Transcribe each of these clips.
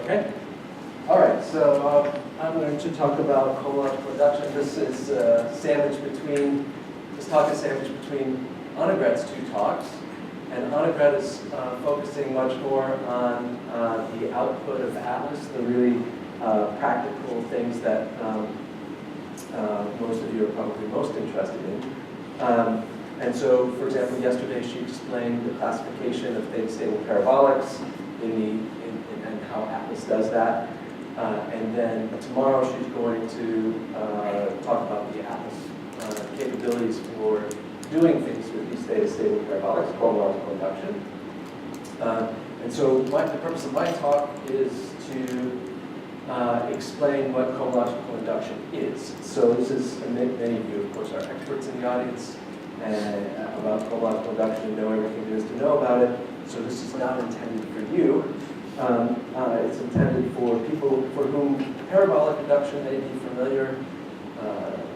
Okay. All right. So I'm going to talk about cohomological induction. This is this talk is sandwiched between Annegret's two talks, and Annegret is focusing much more on the output of Atlas, the really practical things that most of you are probably most interested in. And so, for example, yesterday she explained the classification of theta-stable parabolics and how Atlas does that. And then tomorrow she's going to talk about the Atlas capabilities for doing things with these theta-stable parabolics, cohomological induction. And so the purpose of my talk is to explain what cohomological induction is. So this is, many of you, of course, are experts in the audience and about cohomological induction and know everything there is to know about it. So this is not intended for you. It's intended for people for whom parabolic induction may be familiar,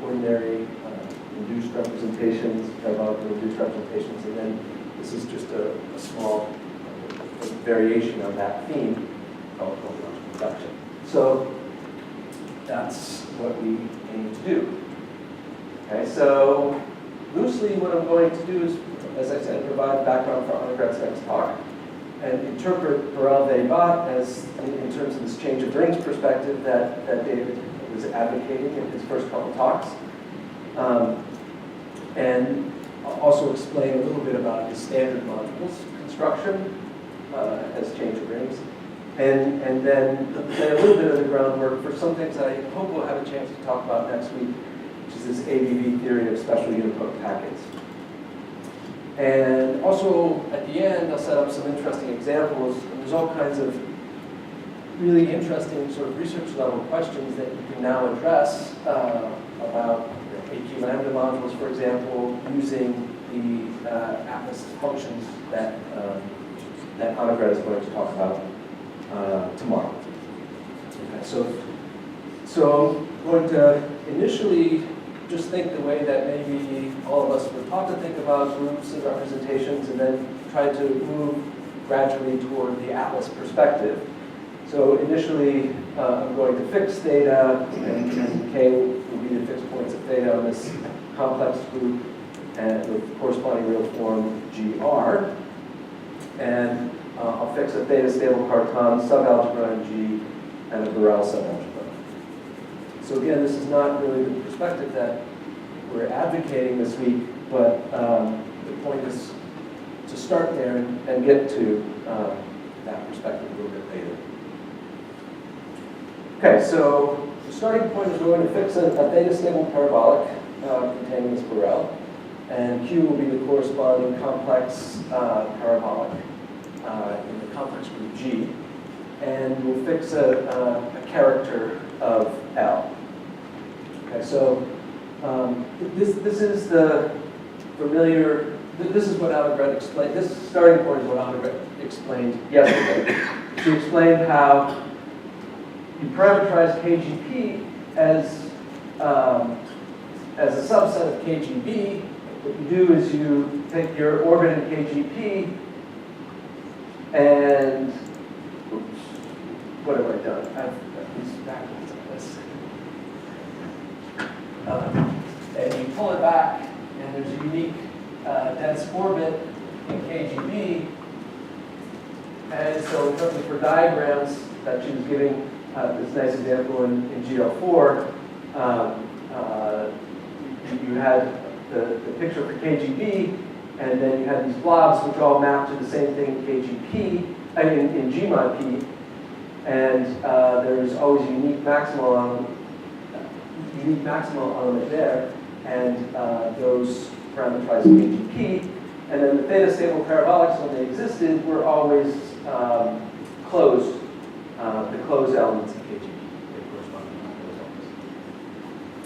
ordinary induced representations, parabolic induced representations, and then this is just a small variation on that theme called cohomological induction. So that's what we aim to do. Okay, so loosely what I'm going to do is, as I said, provide background for Annegret's next talk and interpret Borel-Weber as, in terms of this change of rings perspective that David was advocating in his first couple talks. And also explain a little bit about his standard modules construction as change of rings. And then lay a little bit of the groundwork for some things I hope we'll have a chance to talk about next week, which is this ABV theory of special unipotent packets. And also, at the end, I'll set up some interesting examples. And there's all kinds of really interesting sort of research level questions that you can now address about AQ lambda modules, for example, using the Atlas functions that Annegret is going to talk about tomorrow. Okay, so I'm going to initially just think the way that maybe all of us were taught to think about groups and representations, and then try to move gradually toward the Atlas perspective. So initially, I'm going to fix theta, and K will be the fixed points of theta on this complex group, and with corresponding real form GR. And I'll fix a theta-stable Cartan subalgebra in G and a Borel subalgebra. So again, this is not really the perspective that we're advocating this week, but the point is to start there and get to that perspective a little bit later. Okay, so the starting point is we're going to fix a theta-stable parabolic containing this Borel, and Q will be the corresponding complex parabolic in the complex group G, and we'll fix a character of L. Okay, so this is the familiar. This is what Annegret explained. This starting point is what Annegret explained yesterday. She explained how you parameterize KGP as a subset of KGB. What you do is you take your orbit in KGP and, oops, what have I done? I've got these backwards on this. And you pull it back, and there's a unique dense orbit in KGB. And so for diagrams that she was giving, this nice example in GL4, you had the picture for KGB, and then you had these blobs which all map to the same thing in KGP, in G mod P, and there's always a unique maximal element there, and those parameterize KGP, and then the theta-stable parabolics, when they existed, were always closed, the closed elements in KGP. They correspond to those elements.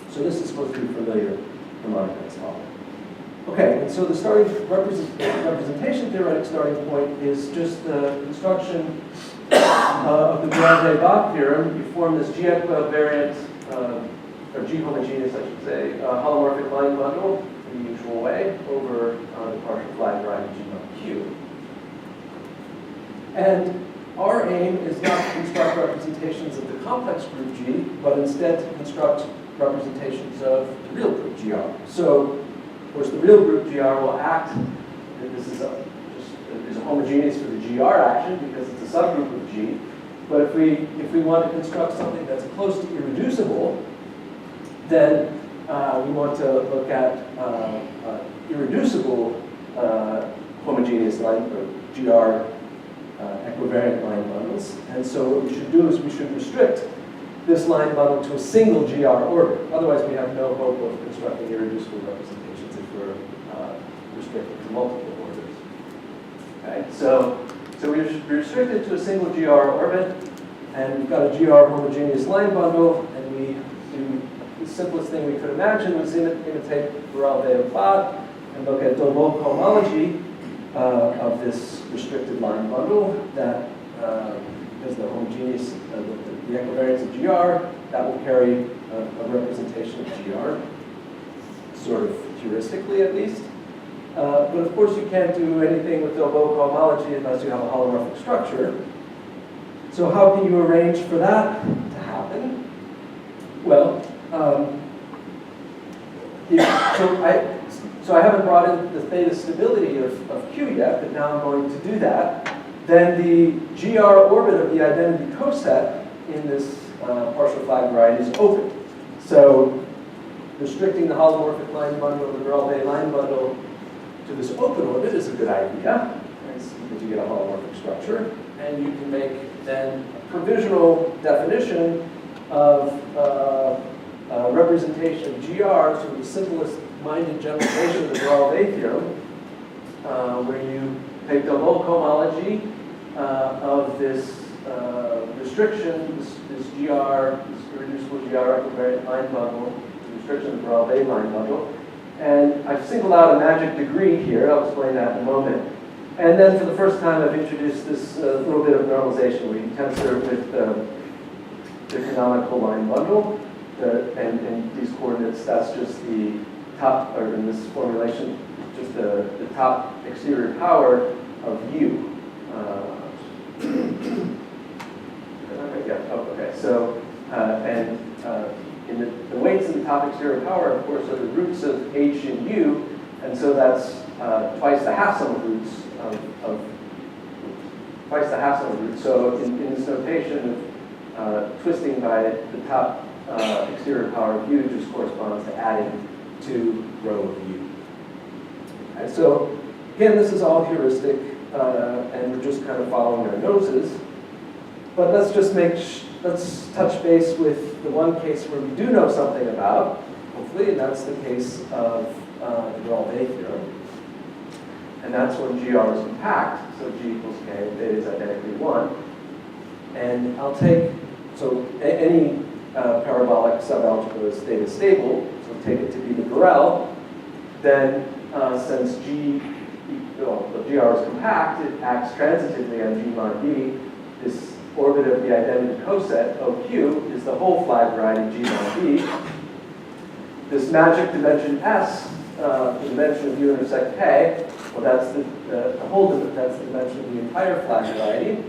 So this is supposed to be familiar from Annegret's talk. Okay, and so the starting representation theoretic starting point is just the construction of the Borel-Weber theorem. You form this G-equivariant, or G-homogeneous, I should say, holomorphic line bundle in the usual way over the partial flag drive G mod Q. And our aim is not to construct representations complex group G, but instead to construct representations of the real group GR. So, of course, the real group GR will act, and this is is homogeneous for the GR action because it's a subgroup of G. But if we want to construct something that's close to irreducible, then we want to look at irreducible homogeneous line, or GR equivariant line bundles. And so what we should do is we should restrict this line bundle to a single GR orbit. Otherwise, we have no hope of constructing irreducible representations if we're restricted to multiple orbits. Okay, so we restrict it to a single GR orbit, and we've got a GR homogeneous line bundle, and we do the simplest thing we could imagine was imitate Borel-Weber-Bott and look at Dolbeau cohomology of this restricted line bundle that because the homogeneous, the equivariance of GR, that will carry a representation of GR, sort of heuristically at least. But of course you can't do anything with Dolbeau cohomology unless you have a holomorphic structure. So how can you arrange for that to happen? Well, so I haven't brought in the theta stability of Q yet, but now I'm going to do that. Then the GR orbit of the identity coset in this partial flag variety is open. So restricting the holomorphic line bundle, the Borel-Weber line bundle, to this open orbit is a good idea, because you get a holomorphic structure. And you can make then a provisional definition of representation of GR, sort of the simplest minded generalization of the Borel-Weber theorem, where you take Dolbeau cohomology of this restriction, this GR, this irreducible GR equivariant line bundle, the restriction of the Borel-Weber line bundle. And I've singled out a magic degree here. I'll explain that in a moment. And then for the first time, I've introduced this little bit of normalization where you tensor with the canonical line bundle. And these coordinates, that's just the top, or in this formulation, just the top exterior power of U. Okay. So, and in the weights in the top exterior power, of course, are the roots of H and U, and so that's twice the half sum of roots of twice the half sum of roots. So in this notation of twisting by the top exterior power of U just corresponds to adding to row of U. Okay, so again, this is all heuristic, and we're just kind of following our noses. But let's just let's touch base with the one case where we do know something about, hopefully, and that's the case of the Borel-Weber theorem. And that's when GR is compact, so G equals K, and theta is identically 1. And I'll take, so any parabolic subalgebra is theta stable, so take it to be the Borel. Then since the GR is compact, it acts transitively on G mod B. This orbit of the identity coset, OQ, is the whole flag variety G mod B. This magic dimension S, the dimension of U intersect K, well, that's the whole dimension, that's the dimension of the entire flag variety.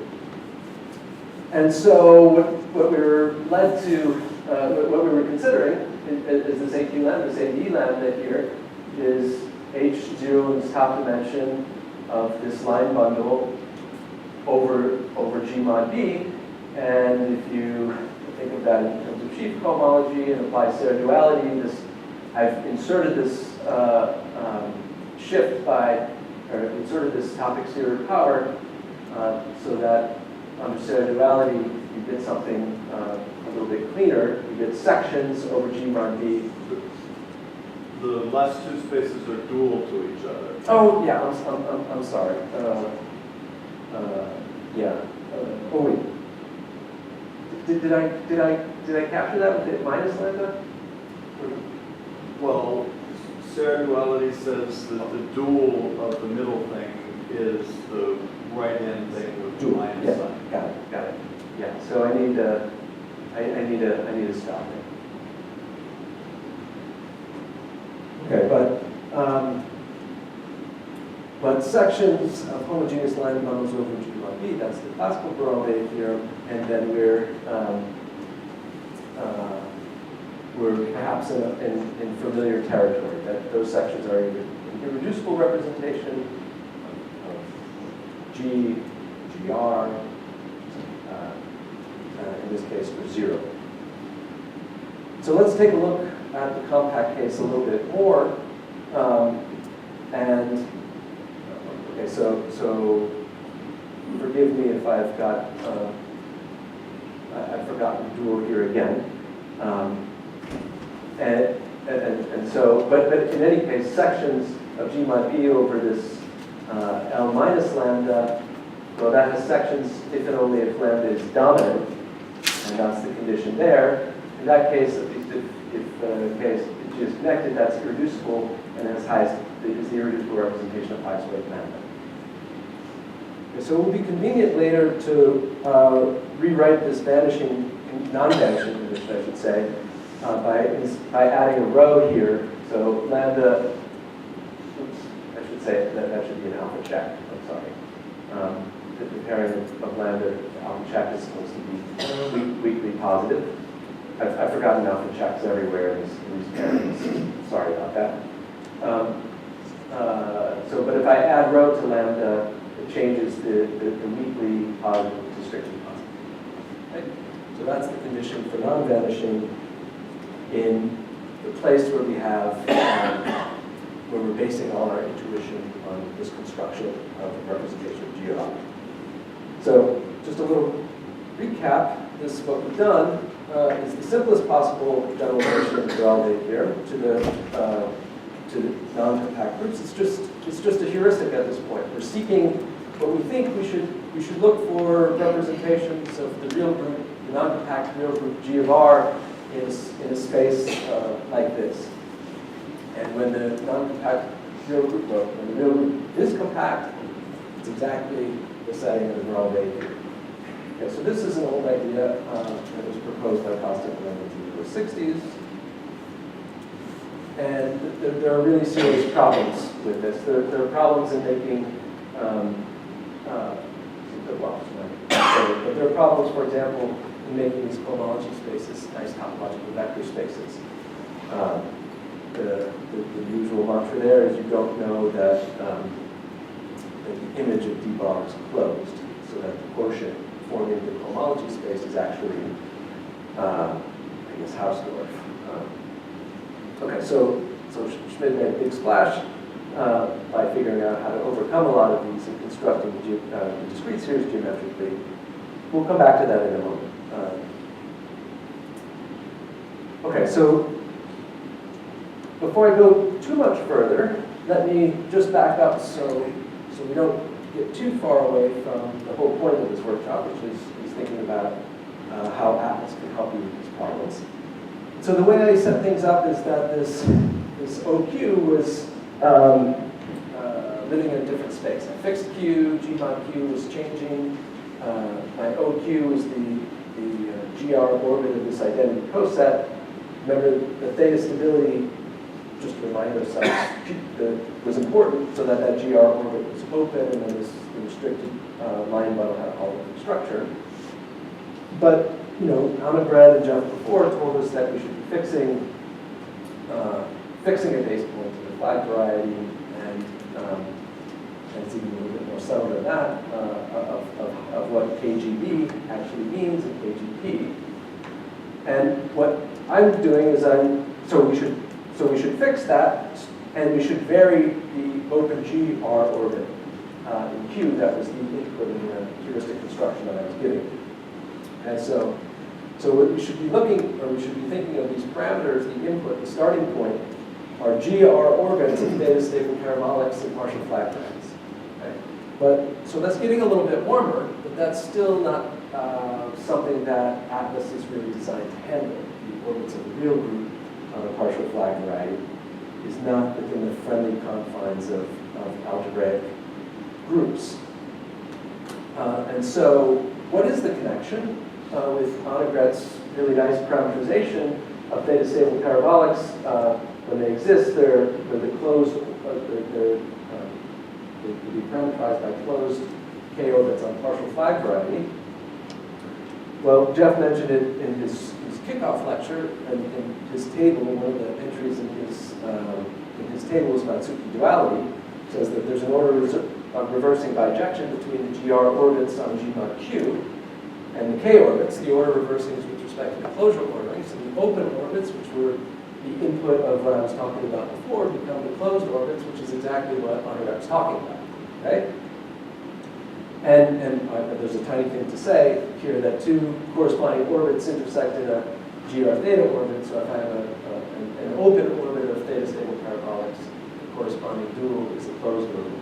And so what we were led to, what we were considering is this AQ lambda, this AD lambda here, is H0 in its top dimension of this line bundle over G mod B. And if you think of that in terms of sheaf cohomology and apply Serre duality, I've inserted this shift or inserted this top exterior power so that under Serre duality you get something a little bit cleaner. You get sections over G mod B. The last two spaces are dual to each other. Oh yeah, I'm sorry. Oh wait. Did I capture that with the minus lambda? Well, Serre duality says that the dual of the middle thing is the right-hand thing with the minus sign. Got it. Yeah. So I need to stop it. Okay, but sections of homogeneous line bundles over G mod B, that's the classical Borel-Weber theorem, and then we're we're perhaps in familiar territory, that those sections are either an irreducible representation of G, GR, in this case for 0. So let's take a look at the compact case a little bit more. Okay, so forgive me if I've got, I've forgotten dual here again. And so, but in any case, sections of G mod B over this L minus lambda, well, that has sections if and only if lambda is dominant, and that's the condition there. In that case, at least if the case G is connected, that's irreducible and has highest, is the irreducible representation of highest weight lambda. Okay, so it will be convenient later to rewrite this vanishing, non-vanishing condition, I should say, by adding a row here. So lambda, oops, I should say that should be an alpha check. I'm sorry. The pairing of lambda alpha check is supposed to be weakly positive. I've forgotten alpha checks everywhere in these pairings. Sorry about that. But if I add rho to lambda, it changes the weakly positive to strictly positive. Okay? So that's the condition for non-vanishing in the place where we have, where we're basing all our intuition on this construction of the representation of GR. So just a little recap. This what we've done is the simplest possible generalization of duality here to the non-compact groups. It's just a heuristic at this point. We're seeking what we think we should look for representations of the real group, the non-compact real group G of R in a space like this. And when the non-compact real group, well, when the real group is compact, it's exactly the setting of the wrong way here. Okay, so this is an old idea that was proposed by Kostic in the 60s. And there are really serious problems with this. There are problems in making, but there are problems, for example, in making these cohomology spaces nice topological vector spaces. The usual mantra there is you don't know that the image of D bar is closed, so that the quotient forming the cohomology space is actually, I guess, Hausdorff. Okay, so Schmidt made a big splash by figuring out how to overcome a lot of these and constructing the discrete series geometrically. We'll come back to that in a moment. Okay, so before I go too much further, let me just back up so we don't get too far away from the whole point of this workshop, which is thinking about how Atlas can help you with these problems. So the way I set things up is that this OQ was living in a different space. A fixed Q, G mod Q was changing. My OQ is the GR orbit of this identity coset. Remember, the theta stability, just to remind ourselves, was important so that GR orbit was open and then the restricted line bundle had all of the structure. But Annegret and Jeff before told us that we should be fixing a base point to the flag variety, and it's even a little bit more subtle than that of what KGB actually means in KGP. And what I'm doing is so we should fix that, and we should vary the open GR orbit in Q. That was the input in the heuristic construction that I was giving. And so what we should be looking, or we should be thinking of these parameters, the input, the starting point, are GR orbits of theta stable parabolics and partial flag bands. Okay? So that's getting a little bit warmer, but that's still not something that Atlas is really designed to handle. The orbits of the real group on a partial flag variety is not within the friendly confines of algebraic groups. And so what is the connection? With Annegret's really nice parameterization of theta stable parabolics, when they exist, they're closed, they're be parameterized by closed K orbits on partial flag variety. Well, Jeff mentioned it in his kickoff lecture, and in his table, one of the entries in his table is about superduality, says that there's an order reversing bijection between the GR orbits on G mod Q and the K orbits. The order reversing is with respect to the closure ordering. So the open orbits, which were the input of what I was talking about before, become the closed orbits, which is exactly what Anirudh was talking about. Okay? And there's a tiny thing to say here that two corresponding orbits intersect in a GR theta orbit. So if I have an open orbit of theta stable parabolics, the corresponding dual is a closed orbit.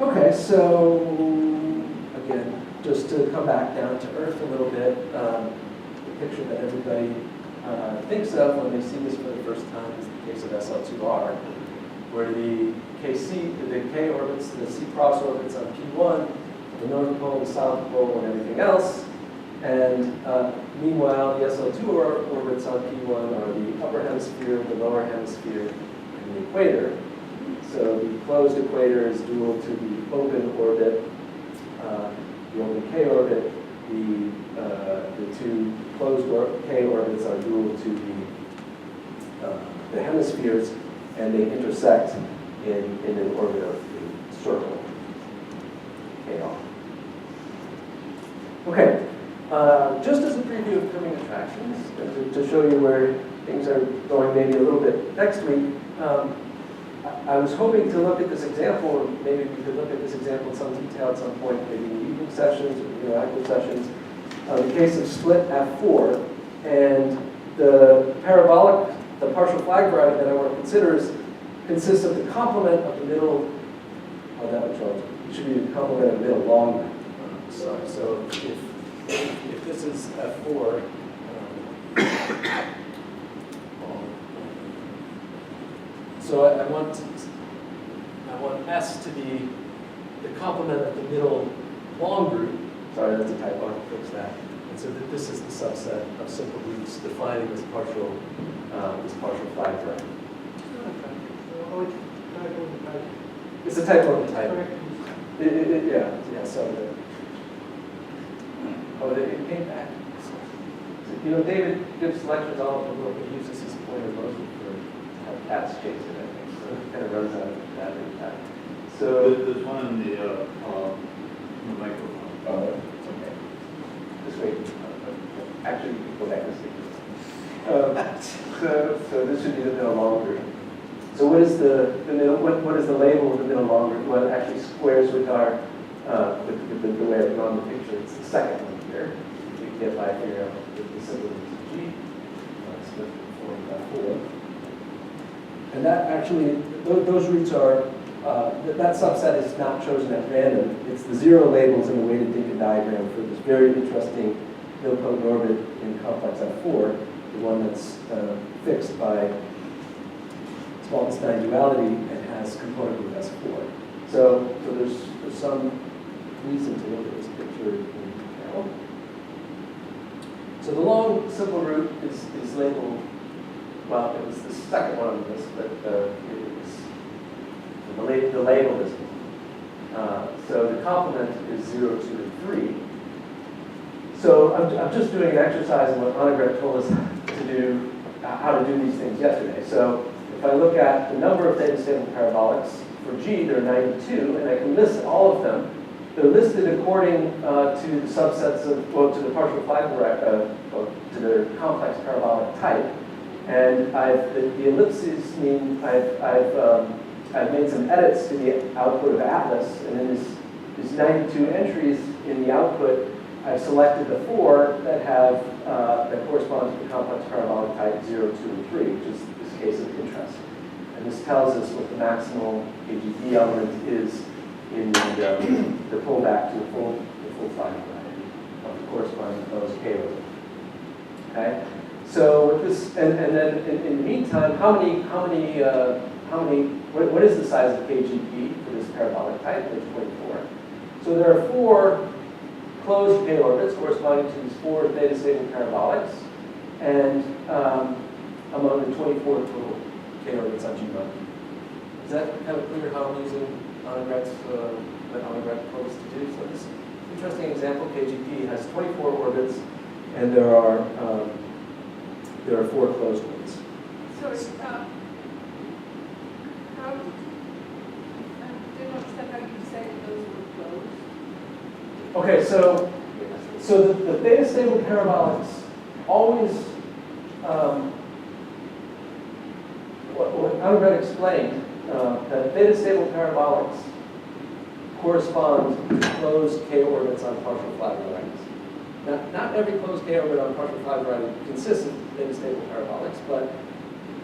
Okay, so again, just to come back down to earth a little bit, the picture that everybody thinks of when they see this for the first time is the case of SL2R, where the K orbits, the C cross orbits on P1, the north pole, the south pole, and everything else. And meanwhile, the SL2 orbits on P1 are the upper hemisphere, the lower hemisphere, and the equator. So the closed equator is dual to the open orbit, the open K orbit. The two closed K orbits are dual to the hemispheres, and they intersect in an orbit of the circle, KR. Okay, just as a preview of coming attractions, to show you where things are going maybe a little bit next week, I was hoping to look at this example, or maybe we could look at this example in some detail at some point, maybe in the evening sessions or active sessions. The case of split F4, and the parabolic, the partial flag variety that I want to consider consists of the complement of the middle, that was wrong. It should be the complement of the middle long. Sorry, so if this is F4, so I want S to be the complement of the middle long group. Sorry, that's a typo. I'll fix that. And so that this is the subset of simple groups defining this partial flag variety. It's a typo in the title. Yeah. So it came back. So, David gives lectures all over the world, but he uses his pointer mostly for have cats chase it, I think. So it kind of runs out of battery time. So there's one in the microphone. Oh, it's okay. Just wait. Actually, you can go back and see. So this should be the middle long group. So what is the middle? What is the label of the middle long group? Well, it actually squares with our with the way I've drawn the picture. It's the second one here. You can get by figuring out the symbol of G. Split form by 4. And that actually, those roots are. That subset is not chosen at random. It's the zero labels in the weighted Dinkin diagram for this very interesting nilpotent orbit in complex F4, the one that's fixed by Spaltenstein duality and has component group S4. So there's some reason to look at this picture in detail. So the long simple root is labeled, well, it was the second one on the list, but the label is so the complement is 0, 2, and 3. So I'm just doing an exercise in what Annegret told us to do, how to do these things yesterday. So if I look at the number of theta stable parabolics for G, there are 92, and I can list all of them. They're listed according to the subsets of, well, to the partial flag to their complex parabolic type. And the ellipses mean I've made some edits to the output of Atlas, and in these 92 entries in the output, I've selected the 4 that have that correspond to the complex parabolic type 0, 2, and 3, which is this case of interest. And this tells us what the maximal KGP element is in the pullback to the full flag variety of the corresponding closed K orbit. Okay. So with this, and then in the meantime, what is the size of KGP for this parabolic type? There's 24. So there are 4 closed K orbits corresponding to these 4 theta stable parabolics, and among the 24 total K orbits on G mod. Is that kind of clear how I'm using Annegret's what Annegret proposed to do? So this interesting example, KGP has 24 orbits, and there are 4 closed ones. Sorry, how did I didn't understand how you say that those were closed. Okay, so the theta stable parabolics always, what Alfred explained, that theta stable parabolics correspond to closed K orbits on partial flat varieties. Now, not every closed K orbit on partial flat variety consists of theta stable parabolics, but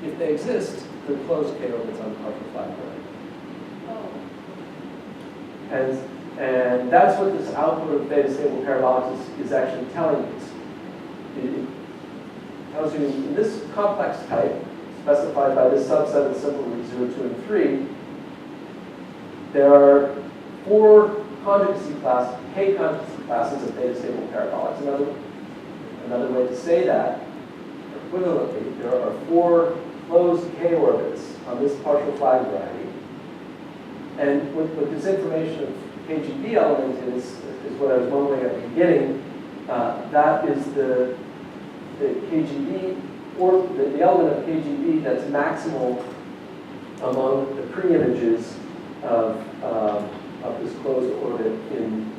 if they exist, they're closed K orbits on partial flat variety. Oh. And that's what this output of theta stable parabolics is actually telling us. It tells you in this complex type, specified by this subset of simple roots 0, 2, and 3, there are 4 conjugacy class, K conjugacy classes of theta stable parabolics. Another way to say that, equivalently, there are 4 closed K orbits on this partial flag variety. And what this information of KGB element is what I was mumbling at the beginning. That is the KGB, or the element of KGB that's maximal among the pre-images of this closed orbit in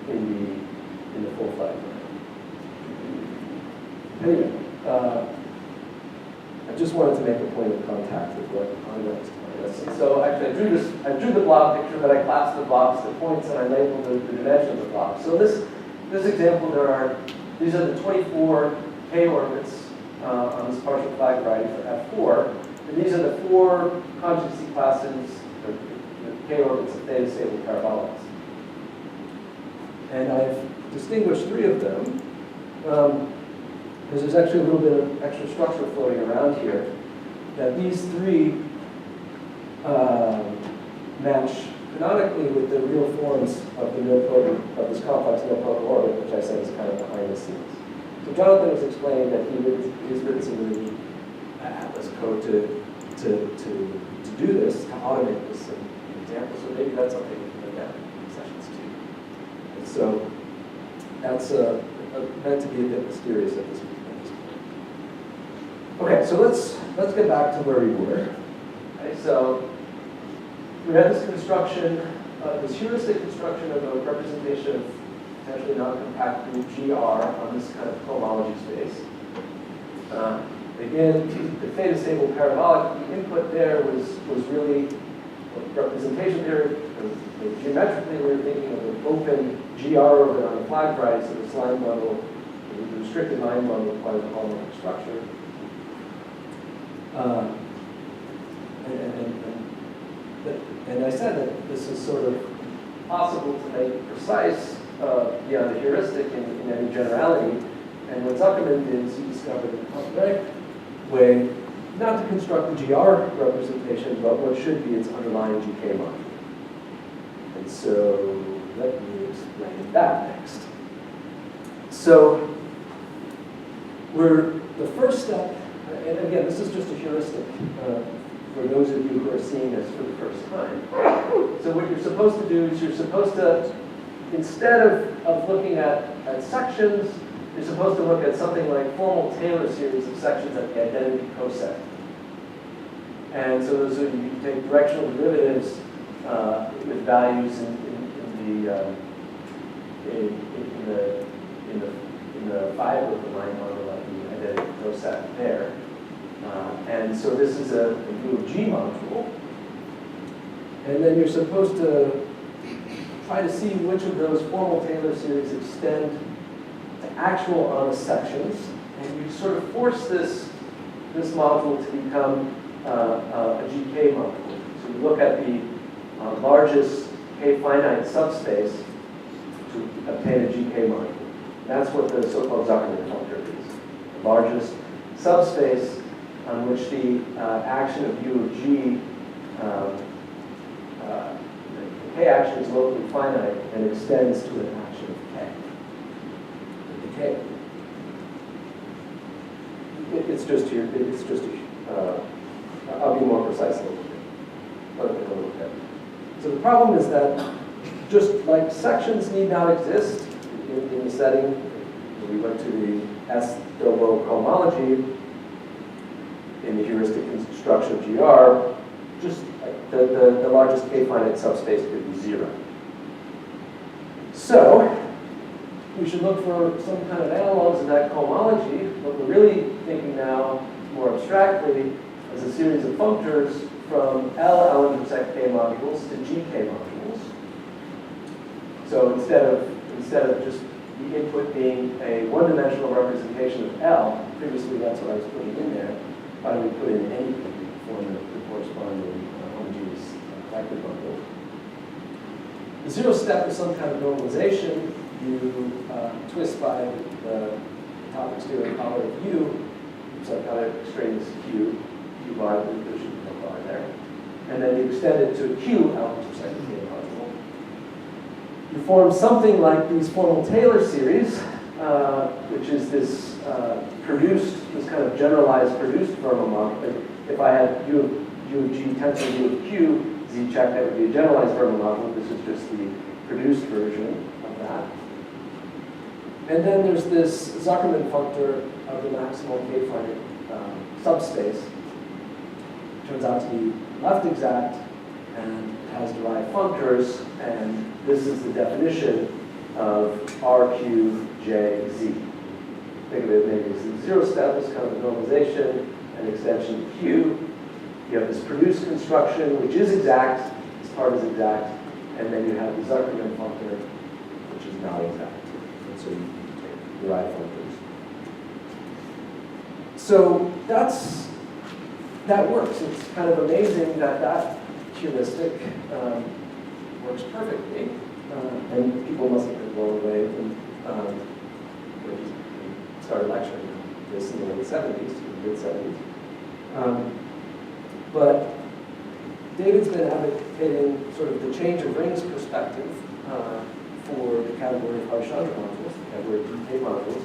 the full flag variety. Anyway, I just wanted to make a point of contact with what Andre was telling us. And so actually I drew the blob picture, but I collapsed the blobs to points and I labeled the dimension of the blob. So this example, these are the 24 K orbits on this partial flag variety for F4. And these are the 4 conjugacy classes, or the K orbits of theta stable parabolics. And I've distinguished 3 of them. Because there's actually a little bit of extra structure floating around here, that these 3 match canonically with the real forms of the nilpotent, of this complex nilpotent orbit, which I said is kind of behind the scenes. So Jonathan was explaining that he's written some of the Atlas code to do this, to automate this in examples. So maybe that's something we can look at in sessions 2. And so that's meant to be a bit mysterious at this point. Okay, so let's get back to where we were. Okay, so we had this construction, this heuristic construction of a representation of potentially non-compact group GR on this kind of cohomology space. Again, the theta stable parabolic, the input there was really representation theory, because geometrically we were thinking of an open GR orbit on the flag variety, so this line bundle, the restricted line bundle requires a cohomological structure. And I said that this is sort of possible to make precise beyond the heuristic in any generality. And what Zuckerman did is he discovered an algebraic way not to construct the GR representation, but what should be its underlying GK module. And so let me explain that next. So the first step, and again, this is just a heuristic for those of you who are seeing this for the first time. So what you're supposed to do is you're supposed to, instead of looking at sections, you're supposed to look at something like formal Taylor series of sections at the identity coset. And so those are, you take directional derivatives with values in the fiber of the line model of the identity coset there. And so this is a U of G module. And then you're supposed to try to see which of those formal Taylor series extend to actual honest sections. And you sort of force this module to become a GK module. So you look at the largest K finite subspace to obtain a GK module. That's what the so-called Zuckerman filter is. The largest subspace on which the action of U of G, the K action is locally finite and extends to an action of K. The K. It's just here. It's just. I'll be more precise a little bit. So the problem is that just like sections need not exist in the setting. We went to the S-Dobo cohomology in the heuristic construction of GR. Just the largest k-finite subspace could be 0. So we should look for some kind of analogs of that cohomology, but we're really thinking now more abstractly as a series of functors from L intersect k modules to GK modules. So instead of just the input being a one-dimensional representation of L, previously that's what I was putting in there, why don't we put in anything to form the corresponding homogeneous vector bundle. The zero step is some kind of normalization. You twist by the top exterior collar of U, so I've got to extraneous Q bar, there should be no bar there. And then you extend it to a Q L intersect K module. You form something like these formal Taylor series, which is this this kind of generalized produced formal module. If I had U of G tensor U of Q, Z check, that would be a generalized formal module. This is just the produced version of that. And then there's this Zuckerman functor of the maximal k-finite subspace. Turns out to be left exact and has derived functors, and this is the definition of RQJZ. Think of it maybe as the zero step is kind of a normalization and extension to Q. You have this produced construction, which is exact, this part is exact, and then you have the Zuckerman functor, which is not exact. And so you take derived functors. So that works. It's kind of amazing that heuristic works perfectly. And people must have been blown away when we started lecturing this in the late 70s, mid-70s. But David's been advocating sort of the change of rings perspective for the category of Harshchandra modules, the category of DK modules,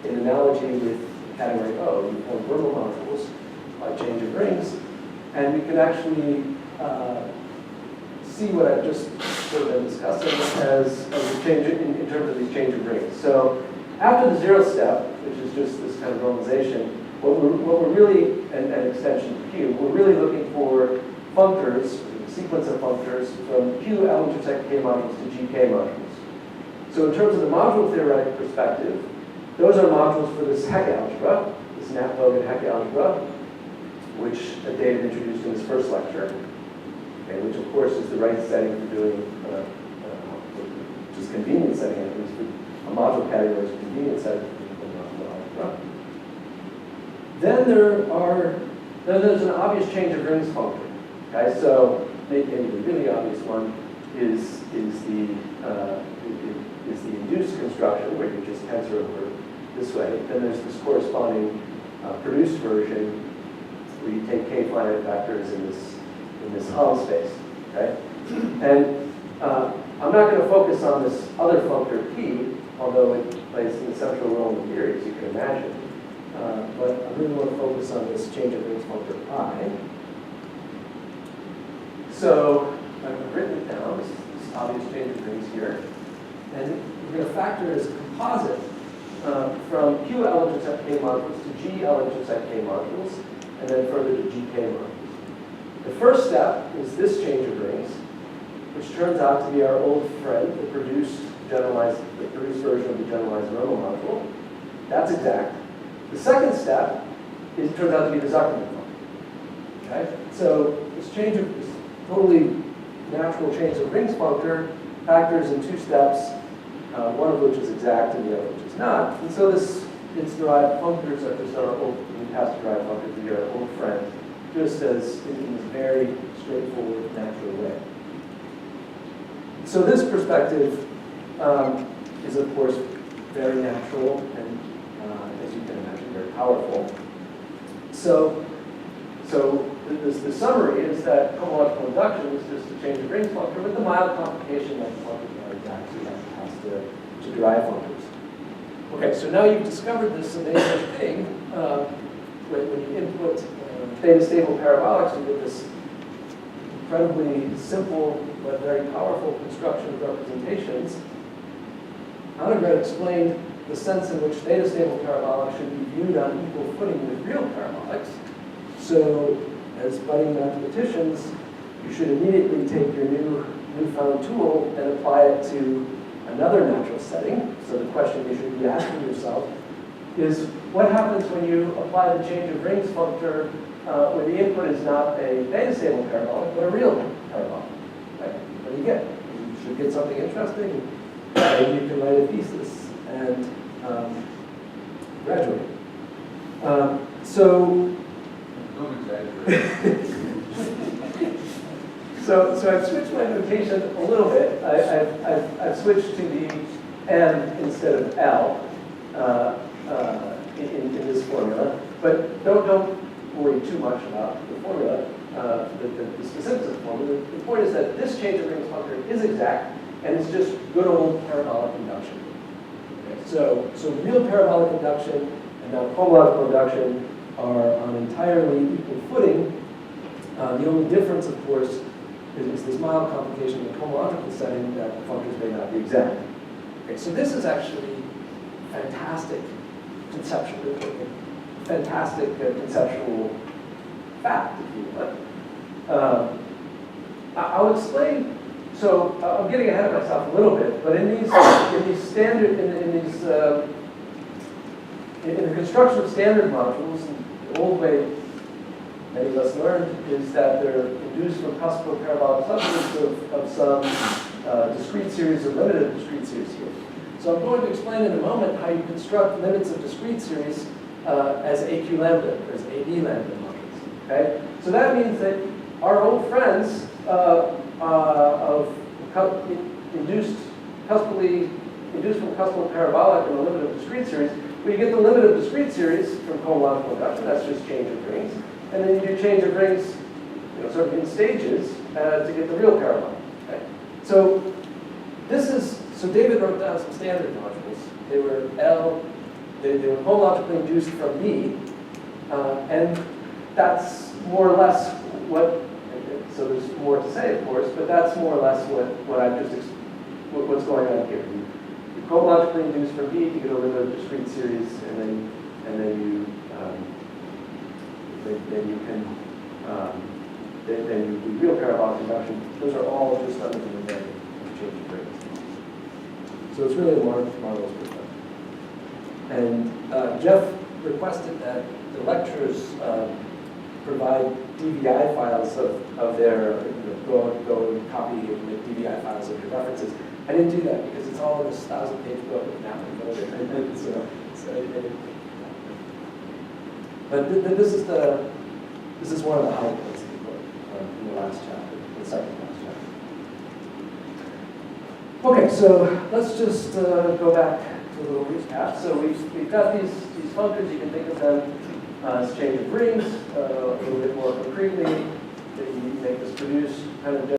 in analogy with the category O, you form verbal modules by change of rings. And we can actually see what I've just sort of been discussing as a change in terms of these change of rings. So after the zero step, which is just this kind of normalization, what we're really, and extension to Q, we're really looking for functors, a sequence of functors from Q L intersect K modules to GK modules. So in terms of the module theoretic perspective, those are modules for this Heck algebra, this Nat-Bogan Heck algebra, which David introduced in his first lecture, okay, which of course is the right setting for doing, which is convenient setting, at least for a module category is a convenient setting for doing module algebra. Then there's an obvious change of rings functor. Okay, so maybe the really obvious one is the induced construction where you just tensor over this way. Then there's this corresponding produced version where you take k-finite vectors in this Hall space. Okay, and I'm not going to focus on this other functor P, although it plays an essential role in the theory, as you can imagine. But I really want to focus on this change of rings functor I. So I've written it down, this obvious change of rings here. And we're going to factor it as a composite from Q L intersect K modules to G L intersect K modules, and then further to GK modules. The first step is this change of rings, which turns out to be our old friend, the produced version of the generalized normal module. That's exact. The second step turns out to be the Zuckerman functor. Okay? So this totally natural change of rings functor factors in two steps, one of which is exact and the other which is not. And so its derived functors are just our old, we pass derived functors to be our old friend, just as in this very straightforward, natural way. So this perspective is, of course, very natural and, as you can imagine, very powerful. So the summary is that cohomological induction is just a change of rings functor with a mild complication like the functors are exact, so you have to pass to derive functors. Okay, so now you've discovered this amazing thing. When you input theta stable parabolics, you get this incredibly simple but very powerful construction of representations. Annegret explained the sense in which theta-stable parabolics should be viewed on equal footing with real parabolics. So, as budding mathematicians, you should immediately take your newfound tool and apply it to another natural setting. So the question you should be asking yourself is, what happens when you apply the change of rings functor where the input is not a theta-stable parabolic, but a real parabolic? Right? What do you get? You should get something interesting. Maybe you can write a thesis and graduate. Don't exaggerate. So I've switched my notation a little bit. I've switched to the M instead of L in this formula. But don't worry too much about the formula, the specifics of the formula. The point is that this change of rings functor is exact, and it's just good old parabolic induction. Okay, so real parabolic induction and now cohomological induction are on entirely equal footing. The only difference, of course, is this mild complication in the cohomological setting that the functors may not be exact. Okay, so this is actually fantastic conceptual fact, if you will. I'll explain. So I'm getting ahead of myself a little bit, but in the construction of standard modules, the old way many of us learned is that they're induced from cuspal parabolic subgroups of some discrete series or limited discrete series here. So I'm going to explain in a moment how you construct limits of discrete series as AQ lambda, or as AD lambda modules. Okay? So that means that our old friends of induced from cuspal parabolic and the limit of discrete series, well, you get the limit of discrete series from cohomological induction, that's just change of rings. And then you do change of rings, sort of in stages to get the real parabolic. Okay? So David wrote down some standard modules. They were they were cohomologically induced from B, and that's more or less what. So there's more to say, of course, but that's more or less what's going on here. You cohomologically induce from B to get a limit of discrete series, and then you do real parabolic induction. Those are all just under the domain of change of rings. So it's really a marvelous perspective. And Jeff requested that the lecturers provide DVI files of their, go and copy and make DVI files of your references. I didn't do that because it's all in this 1,000-page book with map and folder. But this is one of the high points of the book in the last chapter, the second last chapter. Okay, so let's just go back to a little recap. So we've got these functors. You can think of them as change of rings, a little bit more concretely. That you make this produce kind of